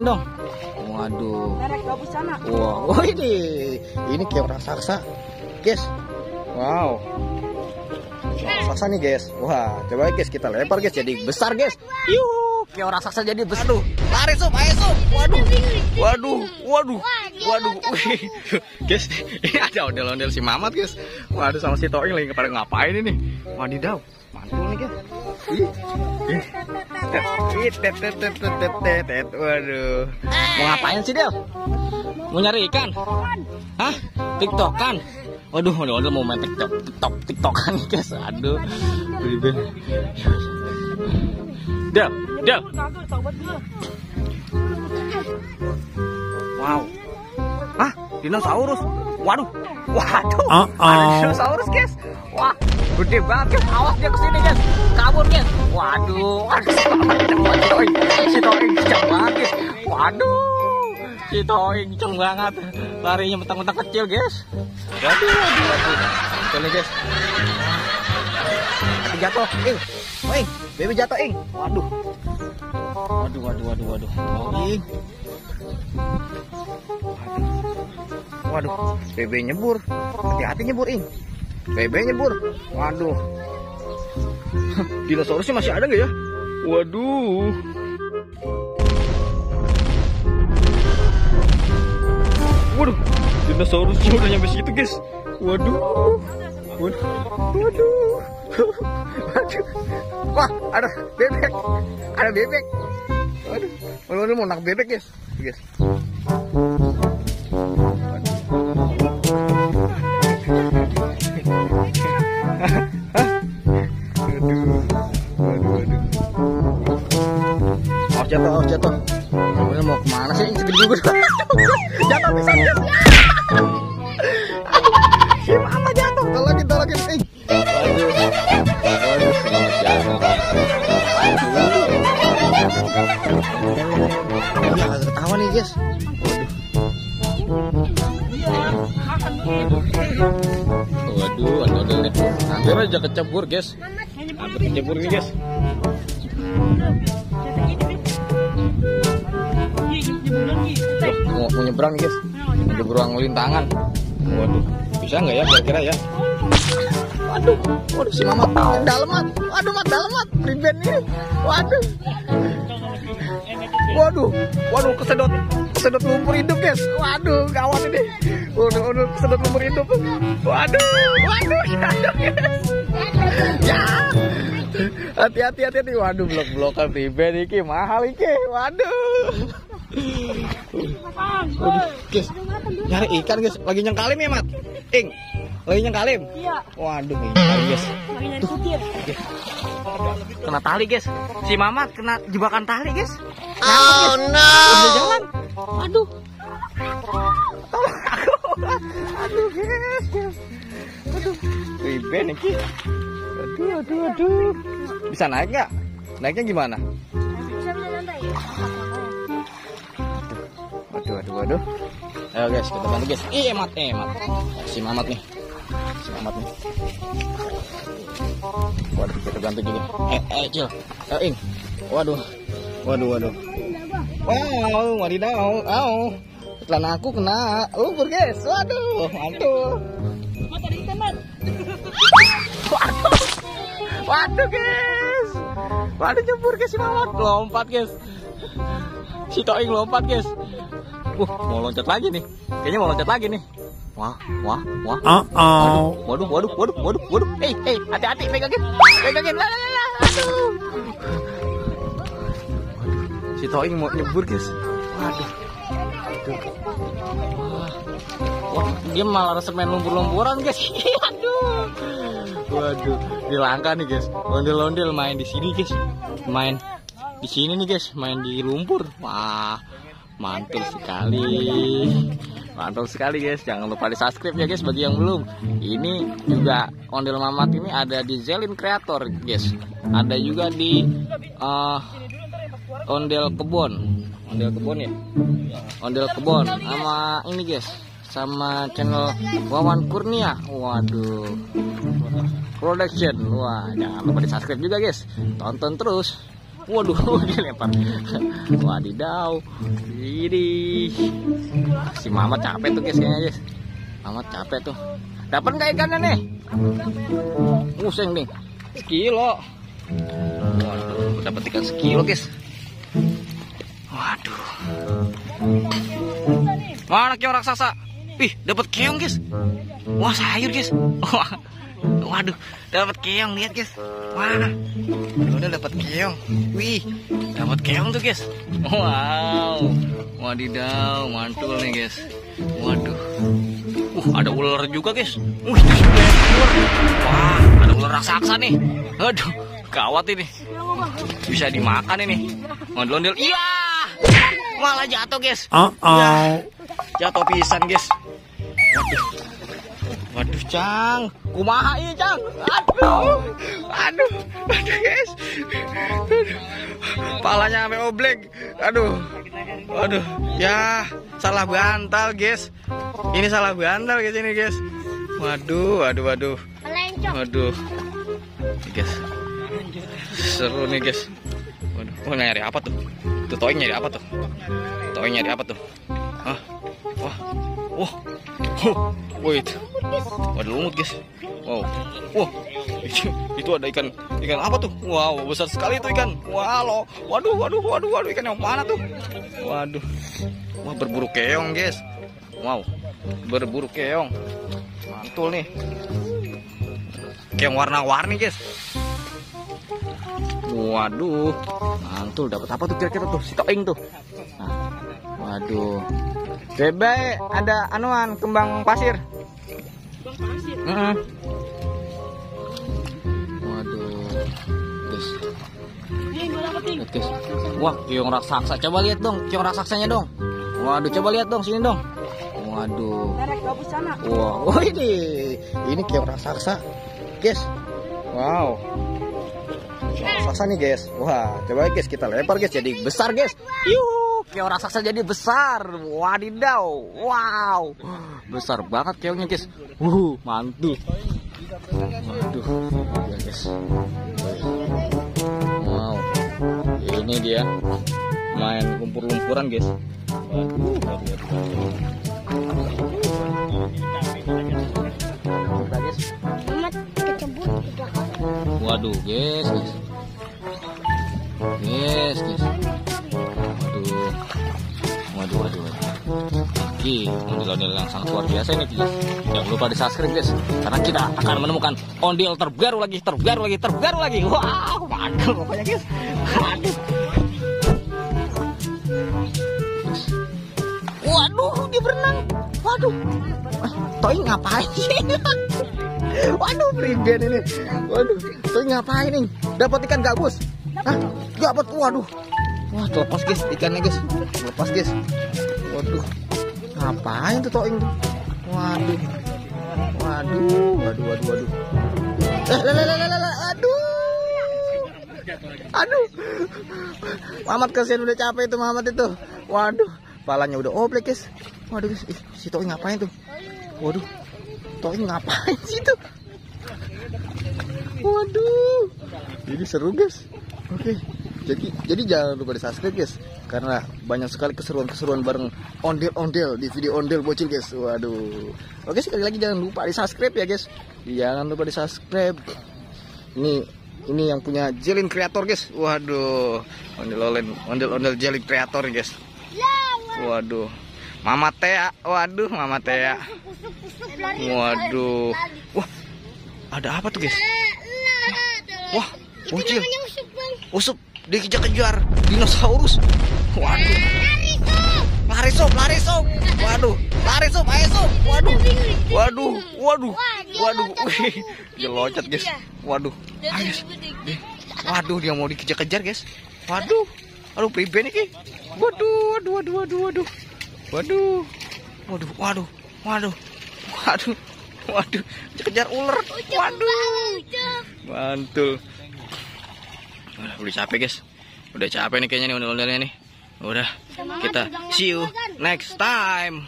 dong. Waduh. Wah, ini kayak raksasa, guys. Wow. Raksasa nih, guys. Wah, coba guys kita lempar, guys, jadi besar, guys. Yuh, kayak raksasa jadi besar. Tuh, lari sob, ayo sob. Waduh. Wih. Guys, ini ada ondel-ondel si Mamat, guys. Waduh, sama si Toing lagi pada ngapain ini? Wadidaw, mantul nih, guys. Waduh. Mau ngapain sih, Del? Mau nyari ikan? Hah? TikTokan? Waduh, mau main TikTokan nih, guys. Aduh. Del. Wow. Hah? Dinosaurus. Waduh. Ada dinosaurus, guys. Wah, gede banget, guys. Awas dia kesini, guys. Kabur, guys. Waduh. Si Toing kencang banget, guys. Waduh. Si Toing kencang banget. Larinya mentang-mentang kecil, guys. Waduh. Kecil nih, guys. Tapi jatuh. Baby jatuh, Ing. Waduh. Ing. Waduh, bebe nyebur. Hati-hati nyebur, Ing. Bebe nyebur. Waduh. Dinosaurusnya masih ada nggak ya? Waduh. Dinosaurusnya udah nyampe situ, guys. Waduh. Wah, ada bebek. Waduh, mau nangkep bebek, guys. Awas jatuh. Kamu mau kemana sih? Segede gugur. Jatuh bisa. Si Mama jatuh. Tolongin. Waduh, selamat jatuh. Iya, agak ketawa nih, guys. Waduh, ada nih. Hampir aja kecebur, guys. Nih, guys. Mau nyebrang nih, guys. Ada beruang lintangan. Waduh, bisa nggak ya kira-kira ya? Waduh, si Mama dalemat. Mat dalemat. Riben ini. Waduh, kesedot lumpur hidup, guys. Waduh, gawat ini. Waduh, kesedot lumpur hidup. Waduh, jatuh, guys. Ya. Hati-hati. Waduh, blok-blokan Riben iki mahal iki. Waduh, guys. Nyari ikan, guys. Lagi nyengkalim ya, Mat? Ing. Lagi nyengkalim? Iya. Waduh, ikan, guys. Kena tali, guys. Si Mama kena jebakan tali, guys. Oh no. Udah jalan. Waduh. Tolong aku. Aduh, guys. Aduh. Riben iki. Aduh. Bisa naik nggak? Naiknya gimana? Waduh. Ayo, guys, kita bantu, guys. Emat. Si Mamat nih. Waduh, kita bantu juga. Cil. Ing. Waduh. Wow, wadidaw. Celana aku kena lumpur, guys. Waduh, mantul. Waduh, guys. Waduh, nyebur, guys, si Mamat. Lompat, guys. Si Toing lompat, guys. Mau loncat lagi nih. Kayaknya mau loncat lagi nih. Wah. Waduh. Hati-hati, pegangin. Aduh. Si Toing mau nyebur, guys. Waduh. Wah, dia malah resep main lumpur-lumpuran, guys. Waduh, di langka nih, guys. Ondel-ondel main di sini, guys. Main di sini nih, guys. Main di lumpur. Wah, mantul sekali, guys. Jangan lupa di subscribe ya, guys, bagi yang belum. Ini juga ondel Mamat ini ada di Zelin Creator, guys. Ada juga di ondel kebon ya. Ondel kebon sama ini, guys. Sama channel Wawan Kurnia. Waduh. Production. Wah, jangan lupa di subscribe juga, guys. Tonton terus. Waduh, dilempar. Wadidaw. Ini si Mamat capek tuh guys kayaknya guys. Mamat capek tuh. Dapat nggak ikannya nih? Museng nih. Sekilo. Waduh, dapat ikan sekilo guys. Waduh. Mana keong raksasa? Ih, dapat keong guys. Wah, sayur guys. Wah. Waduh, dapat keong, lihat guys. Wah. Udah dapat keong. Wih, dapat keong tuh guys. Wow. Wadidaw, mantul nih guys. Waduh. Ada ular juga guys. Wih, wah, ada ular raksasa nih. Aduh, gawat ini. Bisa dimakan ini. Ondel-ondel. Iya. Malah jatuh guys. Ya, jatuh pisan guys. Waduh, Cang. Kumaha ini, Cang? Aduh guys. Palanya sampai obleng. Aduh. Ya, salah bantal guys. Ini salah bantal guys ini guys. Waduh. Waduh. Nih, guys. Seru nih guys. Waduh, nyari apa tuh? Tuh toing nyari apa tuh? Toing nyari apa tuh? Hah? Wah. Wait. Ada lumut guys. Wow. Wah. Itu ada ikan apa tuh? Wow, besar sekali itu ikan. Waduh. Waduh, ikan yang mana tuh? Waduh. Wah, berburu keong guys. Wow. Berburu keong. Mantul nih. Keong warna-warni guys. Waduh. Mantul, dapat apa tuh kira-kira tuh? Si toing tuh. Nah. Waduh. Bebe, ada anuan kembang pasir. Waduh, guys. Wah, keong raksasa. Coba lihat dong, keong raksasanya dong. Waduh, coba lihat dong sini dong. Waduh. Wow, ini keong raksasa, guys. Wow. Keong raksasa nih guys. Wah, coba guys kita lempar guys jadi besar guys. Yuh, keong raksasa jadi besar. Wadidaw. Wow. Besar banget keongnya guys. Mantul. Waduh, ya guys. Wow. Ini dia main lumpur-lumpuran guys. Waduh, guys. Waduh. Ondel-ondel yang sangat luar biasa ini guys. Jangan lupa di subscribe guys, karena kita akan menemukan ondel terbaru lagi. Wow, mantul pokoknya guys. Waduh, dia berenang. Waduh, toing ngapain sih? Waduh, priben ini. Waduh, toing ngapain nih? Dapat ikan gabus? Hah? Dapat. Waduh. Wah, lepas guys ikannya guys. Lepas guys. Waduh. Ngapain tuh toing tuh? Waduh. Aduh. Mamat kasihan udah capek itu Mamat itu. Waduh, palanya udah oblek guys. Waduh guys, si toing ngapain tuh? Waduh. Toing ngapain sih tuh? Waduh. Ini seru guys. Oke. Jadi jangan lupa di subscribe guys, karena banyak sekali keseruan-keseruan bareng ondel-ondel di video ondel bocil guys. Waduh. Oke, sekali lagi jangan lupa di subscribe ya guys. Jangan lupa di subscribe. Ini yang punya Jelin Creator guys. Waduh. Ondel-ondel Jelin Creator nih guys. Waduh. Mama Tea. Waduh, Mama Tea. Waduh. Wah. Ada apa tuh guys? Wah, bocil. Usup dikejar-kejar dinosaurus. Waduh. Lari sob. Waduh, lari sob, ayo sob. Waduh. Dia loncat guys. Waduh. Ayo. Waduh, dia mau dikejar-kejar guys. Waduh. Aduh, priben iki. Waduh. Kejar ular. Waduh. Mantul. Udah capek guys. Udah capek nih kayaknya nih ondel-ondelnya nih. Udah, kita see you next time.